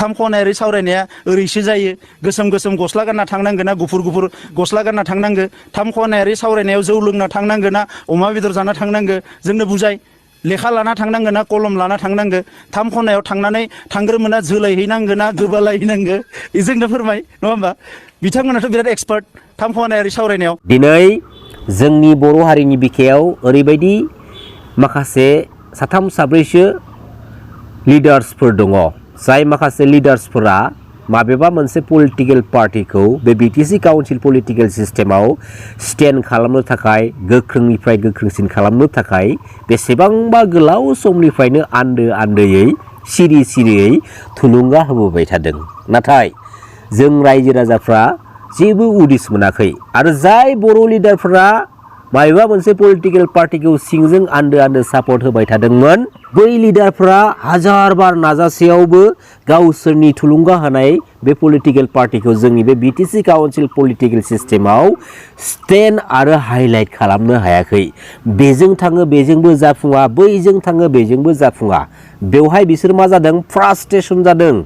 थाम खनायारि सावरायनाया ओरैसो जायो गोसोम गोसोम गस्ला गानना थांनांगोन ना गुफुर गुफुर गस्ला गानना थांनांगो थाम खनायारि सावरायनायाव जौ लोंना थांनांगोन ना अमा बेदर जाना थांनांगो जोंनो बुजाय लेखा लाना थांनांगोन ना कलम लाना थांनांगो थाम खनायाव थांनानै थांग्रोमोना जोलायहैनांगो ना गोबालायहैनांगो जोंनो फोरमाय नङा होमबा बिथांमोनाथ' बिराद एक्सपार्ट थाम खनायारि सावरायनायाव दिनै जोंनि बर' हारिनि बिखायाव ओरैबायदि माखासे साथाम साब्रैसो लिडार्सफोर दङ जाय माखासे लिडार्सफोरा माबेबा मोनसे पलिटिकेल पार्टिखौ बे बिटिसि काउन्सिल पलिटिकेल सिस्टेमाव स्टेन्ड खालामनो थाखाय गोख्रोंनिफ्राय गोख्रोंसिन खालामनो थाखाय बेसेबांबा गोलाव समनिफ्रायनो आन्दोयै सिरि सिरियै थुलुंगा होबोबाय थादों नाथाय जों रायजो राजाफ्रा जेबो उदिस मोनाखै आरो जाय बर' लिडारफोरा माबेबा मोनसे पलिटिकेल पार्टिखौ सिंजों आन्दो सापर्ट होबाय थादोंमोन बै लिडारफोरा हाजार बार नाजासेयावबो गावसोरनि थुलुंगा होनाय बे पलिटिकेल पार्टिखौ जोंनि बे बिटिसि काउन्सिल पलिटिकेल सिस्टेमाव स्टेन्ड आरो हाइलाइट खालामनो हायाखै बेजों थाङो बेजोंबो जाफुङा बैजों थाङो बेजोंबो जाफुङा बेवहाय बिसोर मा जादों फ्रास्ट्रेसन जादों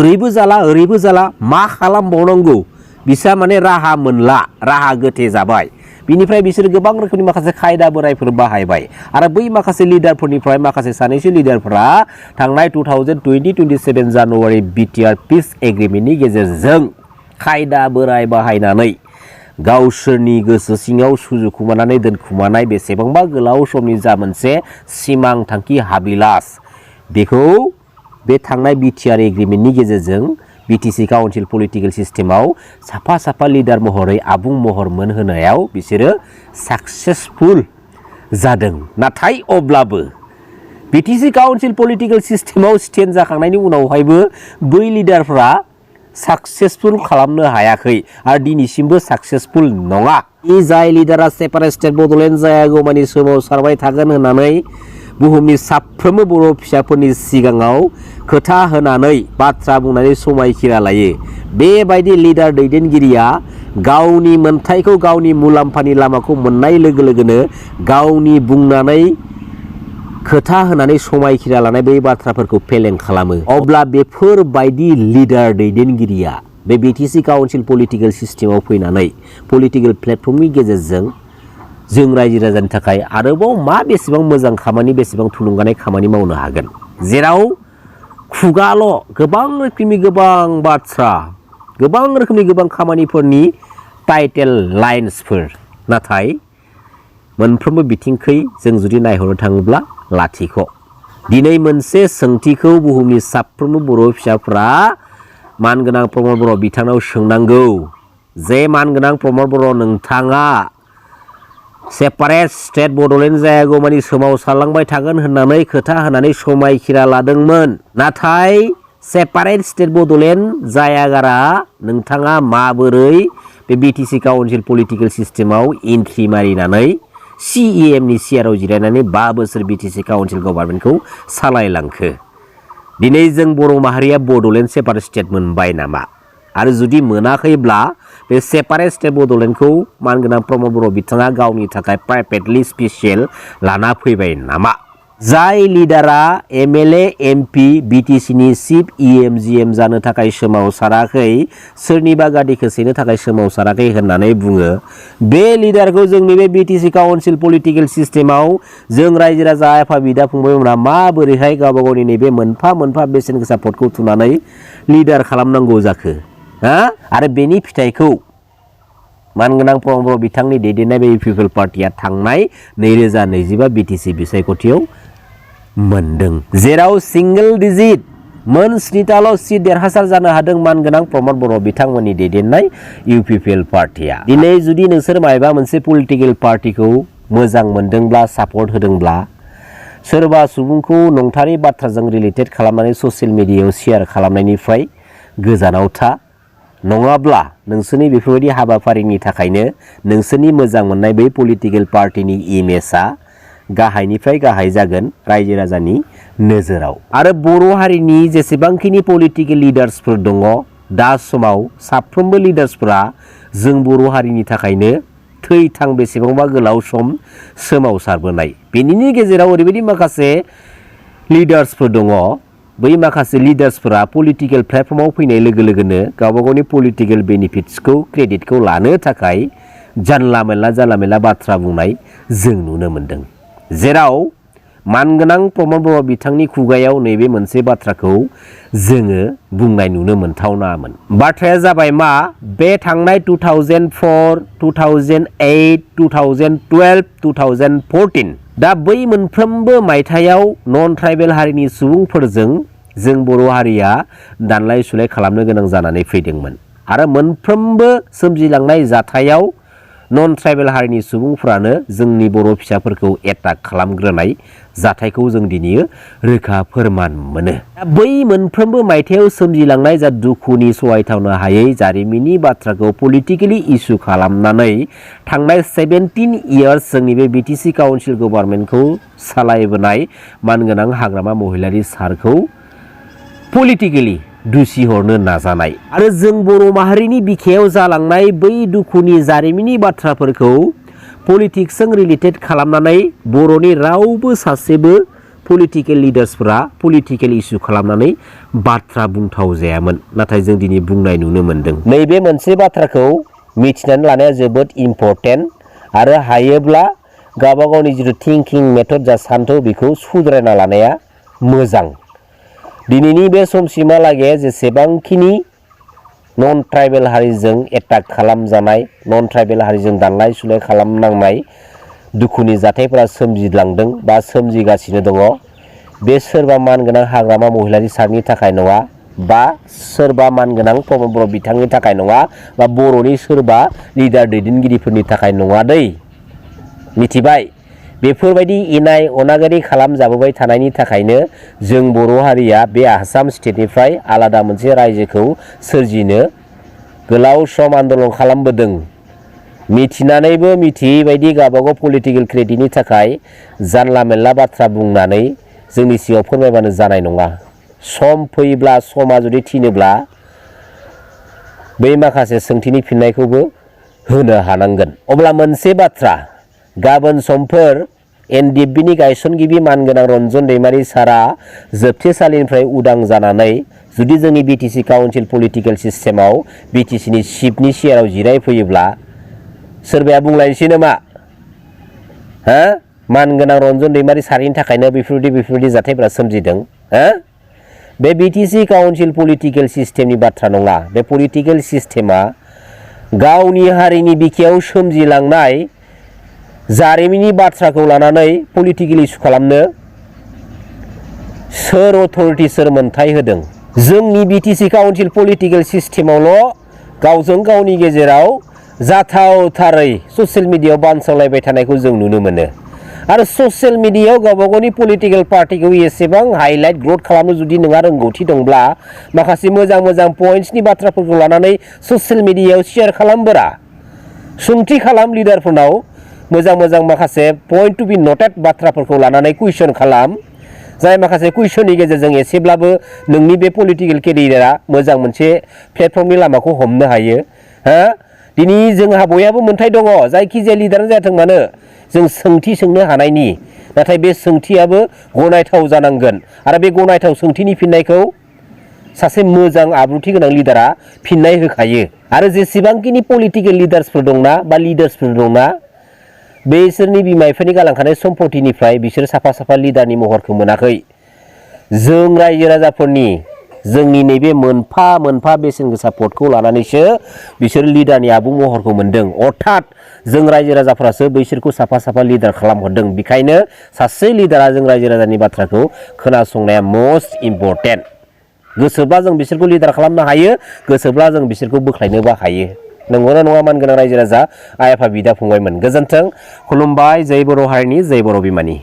ओरैबो जाला मा खालामबावनांगौ बिसा माने राहा मोनला राहा गोथे जाबाय बिनिफ्राय बिसोर गोबां रोखोमनि माखासे खायदा बोरायफोर बाहायबाय आरो बै माखासे लिडारफोरनिफ्राय माखासे सानैसो लिडारफोरा थांनाय 2027 जानुवारि बिटिआर पिस एग्रिमेन्टनि गेजेरजों खायदा बोराय बाहायनानै गावसोरनि गोसो सिङाव सुजुखुमानानै दोनखुमानाय बेसेबांबा गोलाव समनि जा मोनसे सिमां थांखि हाबिलास बेखौ बे थांनाय बिटिआर एग्रिमेन्टनि गेजेरजों बिटिसि काउन्सिल पलिटिकेल सिस्टेमाव साफा साफा लिडार महरै आबुं महर मोनहोनायाव बिसोरो साक्सेसफुल जादों नाथाय अब्लाबो बिटिसि काउन्सिल पलिटिकेल सिस्टेमाव स्टेन्ड जाखांनायनि उनावहायबो बै लिडारफ्रा साक्सेसफुल खालामनो हायाखै आरो दिनैसिमबो साक्सेसफुल नङा जाय लिडारा सेपारेट स्टेट बड'लेण्ड जायागौमानि सोमावसारबाय थागोन होननानै बुहुमनि साफ्रोमबो बर' फिसाफोरनि सिगाङाव खोथा होनानै बाथ्रा बुंनानै समायखिरा लायो बेबायदि लिडार दैदेनगिरिया गावनि मोनथायखौ गावनि मुलाम्फानि लामाखौ मोननाय लोगो लोगोनो गावनि बुंनानै खोथा होनानै समायखिरा लानाय बै बाथ्राफोरखौ फेलें खालामो अब्ला बेफोरबायदि लिडार दैदेनगिरिया बे बिटिसि काउन्सिल पलिटिकेल सिस्टेमाव फैनानै पलिटिकेल प्लेटफर्मनि गेजेरजों जों रायजो राजानि थाखाय आरोबाव मा बेसेबां मोजां खामानि बेसेबां थुलुंगानाय खामानि मावनो हागोन जेराव खुगाल' गोबां रोखोमनि गोबां बाथ्रा गोबां रोखोमनि गोबां खामानिफोरनि टाइटेल लाइन्सफोर नाथाय मोनफ्रोमबो बिथिंखै जों जुदि नायहरनो थाङोब्ला लाथिख' दिनै मोनसे सोंथिखौ बुहुमनि साफ्रोमबो बर' फिसाफ्रा मानगोनां प्रमद बर' बिथांनाव सोंनांगौ जे मानगोनां प्रमद बर' नोंथाङा सेपारेट स्टेट बड'लेण्ड जायागौमानि सोमावसारलांबाय थागोन होननानै खोथा होनानै समायखिरा लादोंमोन नाथाय सेपारेट स्टेट बड'लेण्ड जायागारा नोंथाङा माबोरै बे बिटिसि काउन्सिल पलिटिकेल सिस्टेमाव एन्ट्रि मारिनानै CEMनि सियाराव जिरायनानै 5 बोसोर बिटिसि काउन्सिल गभर्नमेन्टखौ सालायलांखो दिनै जों बर' माहारिया बड'लेण्ड सेपारेट स्टेट मोनबाय नामा आरो जुदि मोनाखैब्ला बे सेपारेट स्टेट बड'लेण्डखौ मानगोनां प्रमद बर' बिथाङा गावनि थाखाय प्राइभेटलि स्पेसियेल लाना फैबाय नामा जाय लिडारा MLA MP बिटिसिनि चिफ EMGM जानो थाखाय सोमावसाराखै सोरनिबा गादिखौ सेनो थाखाय सोमावसाराखै होननानै बुङो बे लिडारखौ जोंनि बे बिटिसि काउन्सिल पलिटिकेल सिस्टेमाव जों रायजो राजा आफा बिदा फंबायमोना माबोरैहाय गावबा गावनि नैबे मोनफा मोनफा बेसेन गोसा पदखौ थुनानै लिडार खालामनांगौ जाखो आरो बेनि फिथाइखौ मानगोनां प्रमद बर' बिथांनि दैदेननाय बे पिपल पार्टिया थांनाय 2025 बिटिसि बिसायख'थियाव मोनदों जेराव सिंगल डिजिट मोन 7ताल' सिट देरहासार जानो हादों मानगोनां प्रमद बर' बिथांमोननि दैदेननाय UPPL पार्टिया दिनै जुदि नोंसोर माबा मोनसे पलिटिकेल पार्टिखौ मोजां मोनदोंब्ला सापर्ट होदोंब्ला सोरबा सुबुंखौ नंथारै बाथ्राजों रिलेटेड खालामनानै ससियेल मिडियायाव शेयार खालामनायनिफ्राय गोजानाव था नङाब्ला नोंसोरनि बेफोरबायदि हाबाफारिनि थाखायनो नोंसोरनि मोजां मोननाय बै पलिटिकेल पार्टिनि इमेजआ गाहायनिफ्राय गाहाय जागोन रायजो राजानि नोजोराव आरो बर' हारिनि जेसेबांखिनि पलिटिकेल लिडार्सफोर दङ दा समाव साफ्रोमबो लिडार्सफोरा जों बर' हारिनि थाखायनो थैथां बेसेबांबा गोलाव सम सोमावसारबोनाय बेनिनो गेजेराव ओरैबायदि माखासे लिडार्सफोर दङ बै माखासे लिडार्सफोरा पलिटिकेल प्लेटफर्माव फैनाय लोगो लोगोनो गावबा गावनि पलिटिकेल बेनिफिट्सखौ क्रेडिटखौ लानो थाखाय जानला मेनला बाथ्रा बुंनाय जों नुनो मोनदों। जेराव मानगोनां प्रमद बर' बिथांनि खुगायाव नैबे मोनसे बाथ्राखौ जोङो बुंनाय नुनो मोनथावनामोन। बाथ्राया जाबाय मा, बे थांनाय 2004, 2008, 2012, 2014 दा बै मोनफ्रोमबो मायथाइयाव नन ट्राइबेल हारिनि सुबुंफोरजों जों बर' हारिया दानलाय सुलाय खालामनो गोनां जानानै फैदोंमोन आरो मोनफ्रोमबो सोमजिलांनाय जाथायाव नन ट्राइबेल हारिनि सुबुंफ्रानो जोंनि बर' फिसाफोरखौ एटाक खालामग्रोनाय जाथायखौ जों दिनै रोखा फोरमान मोनो। बै मोनफ्रोमबो मायथाइयाव सोमजिलांनाय जा दुखुनि सहायथावनो हायै जारिमिननि बाथ्राखौ पलिटिकेलि इस्यु खालामनानै थांनाय 17 इयार्स जोंनि बे बिटिसि काउन्सिल गभर्नमेन्टखौ सालायबोनाय मानगोनां हाग्रामा महिलारि सारखौ पलिटिकेलि दुसि हरनो नाजानाय आरो जों बर' माहारिनि बिखायाव जालांनाय बै दुखुनि जारिमिननि बाथ्राफोरखौ पलिटिक्सजों रिलेटेड खालामनानै बर'नि रावबो सासेबो पलिटिकेल लिडार्सफोरा पलिटिकेल इस्यु खालामनानै बाथ्रा बुंथाव जायामोन। नाथाय जों दिनै बुंनाय नुनो मोनदों। नैबे मोनसे बाथ्राखौ मिथिनानै लानाया जोबोद इम्परटेन्ट आरो हायोब्ला गावबा गावनि जिथु थिंकिं मेथड जा सान्थौ बेखौ सुद्रायना लानाया मोजां। दिनैनि बे समसिमहालागै जेसेबांखिनि नन ट्राइबेल हारिजों एटाक खालामजानाय, नन ट्राइबेल हारिजों दानलाय सुलाय खालामनांनाय दुखुनि जाथायफोरा सोमजिलांदों बा सोमजिगासिनो दङ, बे सोरबा मानगोनां हाग्रामा महिलारि सारनि थाखाय नङा बा सोरबा मानगोनां प्रमद बर' बिथांनि थाखाय नङा बा बर'नि सोरबा लिडार दैदेनगिरिफोरनि थाखाय नङा दै। मिथिबाय? बेफोरबायदि इनाय अनागारि खालामजाबोबाय थानायनि थाखायनो जों बर' हारिया बे आसाम स्टेटनिफ्राय आलादा मोनसे रायजोखौ सोरजिनो गोलाव सम आन्दलन खालामबोदों। मिथिनानैबो मिथियै बायदि गावबागाव पलिटिकेल क्रेडिटनि थाखाय जानला मेनला बाथ्रा बुंनानै जोंनि सिगाङाव फोरमायबानो जानाय नङा। सम फैब्ला, समा जुदि थिनोब्ला बै माखासे सोंथिनि फिननायखौबो होनो हानांगोन। अब्ला मोनसे बाथ्रा, गाबोन समफोर एनडिएफबिनि गायसनगिरि मानगोनां रन्जन दैमारि सारा जोबथेसालिनिफ्राय उदां जानानै जुदि जोंनि बिटिसि काउन्सिल पलिटिकेल सिस्टेमाव बिटिसिनि चिफनि चेयाराव जिरायफैयोब्ला सोरबाया बुंलायनोसै नामा, हा मानगोनां रन्जन दैमारि सारनि थाखायनो बेफोरबायदि जाथायफोरा सोमजिदों। हा बे बिटिसि काउन्सिल पलिटिकेल सिस्टेमनि बाथ्रा नङा। बे पलिटिकेल सिस्टेमा गावनि हारिनि बिखायाव सोमजिलांनाय जारिमिननि बाथ्राखौ लानानै पलिटिकेल इस्यु खालामनो सोर अथरिटि, सोर मोनथाय होदों? जोंनि बिटिसि काउन्सिल पलिटिकेल सिस्टेमावल' गावजों गावनि गेजेराव जाथावथारै ससियेल मिडियायाव बानसावलायबाय थानायखौ जों नुनो मोनो आरो ससियेल मिडियायाव गावबा गावनि पलिटिकेल पार्टिखौ एसेबां हाइलाइट ग्रथ खालामनो जुदि नोंहा रोंगौथि दंब्ला माखासे मोजां मोजां पइन्ट्सनि बाथ्राफोरखौ लानानै ससियेल मिडियायाव शेयार खालामबोरा, सोंथि खालाम लिडारफोरनाव, मोजां मोजां माखासे पइन्ट टु बि नटेड बाथ्राफोरखौ लानानै कुइसन खालाम, जाय माखासे कुइसननि गेजेरजों एसेब्लाबो नोंनि बे पलिटिकेल केरियारा मोजां मोनसे प्लेटफर्मनि लामाखौ हमनो हायो। हा दिनै जोंहा बयहाबो मोन्थाय दङ, जायखिजाया लिडारानो जाथों मानो जों सोंथि सोंनो हानायनि, नाथाय बे सोंथियाबो गनायथाव जानांगोन आरो बे गनायथाव सोंथिनि फिननायखौ सासे मोजां आब्रुथि गोनां लिडारा फिननाय होखायो। आरो जेसेबांखिनि पलिटिकेल लिडार्सफोर दंना बा लिडार्सफोर दंना, बेसोरनि बिमा बिफानि गालांखानाय सम्पतिनिफ्राय बिसोर साफा साफा लिडारनि महरखौ मोनाखै। जों रायजो राजाफोरनि जोंनि नैबे मोनफा मोनफा बेसेन गोसा पदखौ लानानैसो बिसोर लिडारनि आबुं महरखौ मोन्दों। अर्थात जों रायजो राजाफ्रासो बैसोरखौ साफा साफा लिडार खालामहरदों। बेखायनो सासे लिडारा जों रायजो राजानि बाथ्राखौ खोनासंनाया मस्ट इम्परटेन्ट। गोसोब्ला जों बिसोरखौ लिडार खालामनो हायो, गोसोब्ला जों बिसोरखौ बोख्लायनोबो हायो। नंगौना नङा मानगोनां रायजो राजा, आइ आफा, बिदा फंबायमोन? गोजोन्थों, खुलुमबाय। जय बर' हारिनि, जय बर' बिमानि।